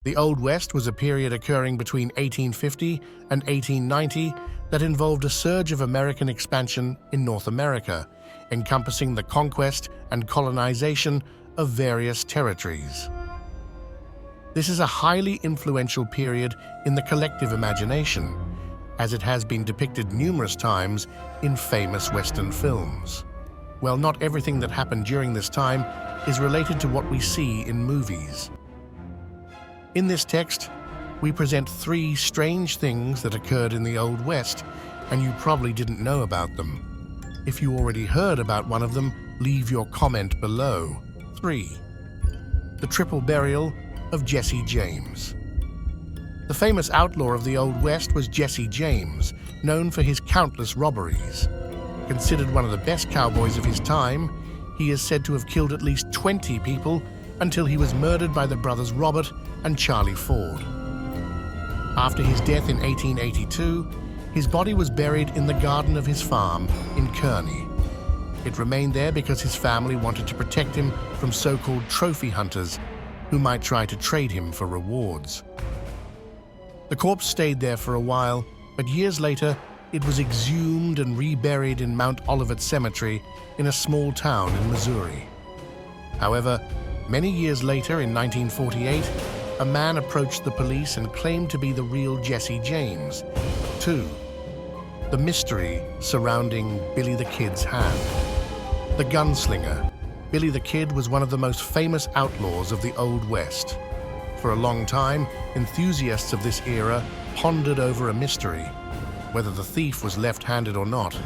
The Old West was a period occurring between 1850 and 1890 that involved a surge of American expansion in North America, encompassing the conquest and colonization of various territories. This is a highly influential period in the collective imagination, as it has been depicted numerous times in famous Western films. Well, not everything that happened during this time is related to what we see in movies. In this text, we present 3 strange things that occurred in the Old West, and you probably didn't know about them. If you already heard about one of them, leave your comment below. 3. The triple burial of Jesse James. The famous outlaw of the Old West was Jesse James, known for his countless robberies. Considered one of the best cowboys of his time, he is said to have killed at least 20 people until he was murdered by the brothers Robert and Charlie Ford. After his death in 1882, his body was buried in the garden of his farm in Kearney. It remained there because his family wanted to protect him from so-called trophy hunters who might try to trade him for rewards. The corpse stayed there for a while, but years later, it was exhumed and reburied in Mount Olivet Cemetery in a small town in Missouri. However, many years later, in 1948, a man approached the police and claimed to be the real Jesse James. 2. The mystery surrounding Billy the Kid's hand. The gunslinger. Billy the Kid was one of the most famous outlaws of the Old West. For a long time, enthusiasts of this era pondered over a mystery, whether the thief was left-handed or not.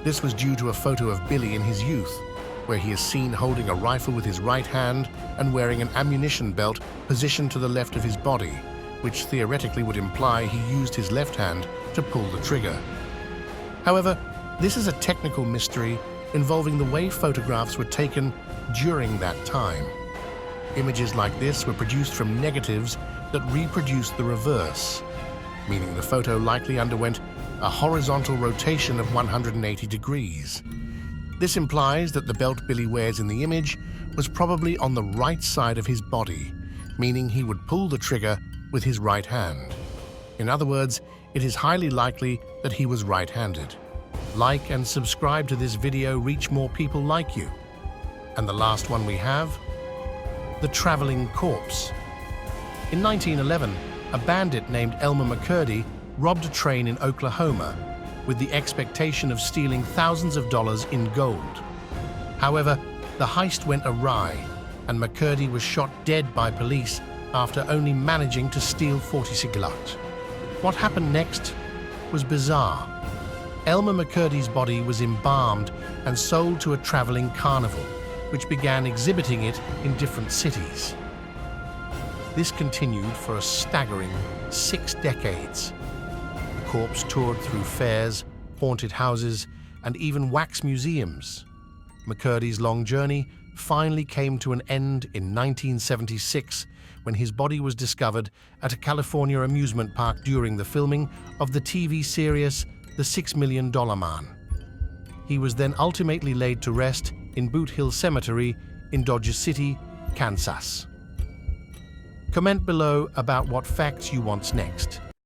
This was due to a photo of Billy in his youth, where he is seen holding a rifle with his right hand and wearing an ammunition belt positioned to the left of his body, which theoretically would imply he used his left hand to pull the trigger. However, this is a technical mystery involving the way photographs were taken during that time. Images like this were produced from negatives that reproduced the reverse, meaning the photo likely underwent a horizontal rotation of 180 degrees. This implies that the belt Billy wears in the image was probably on the right side of his body, meaning he would pull the trigger with his right hand. In other words, it is highly likely that he was right-handed. Like and subscribe to this video, reach more people like you. And the last one we have, the traveling corpse. In 1911, a bandit named Elmer McCurdy robbed a train in Oklahoma with the expectation of stealing thousands of dollars in gold. However, the heist went awry, and McCurdy was shot dead by police after only managing to steal 40 cigars. What happened next was bizarre. Elmer McCurdy's body was embalmed and sold to a traveling carnival, which began exhibiting it in different cities. This continued for a staggering 6 decades. The corpse toured through fairs, haunted houses, and even wax museums. McCurdy's long journey finally came to an end in 1976 when his body was discovered at a California amusement park during the filming of the TV series The $6 Million Man. He was then ultimately laid to rest in Boot Hill Cemetery in Dodger City, Kansas. Comment below about what facts you want next.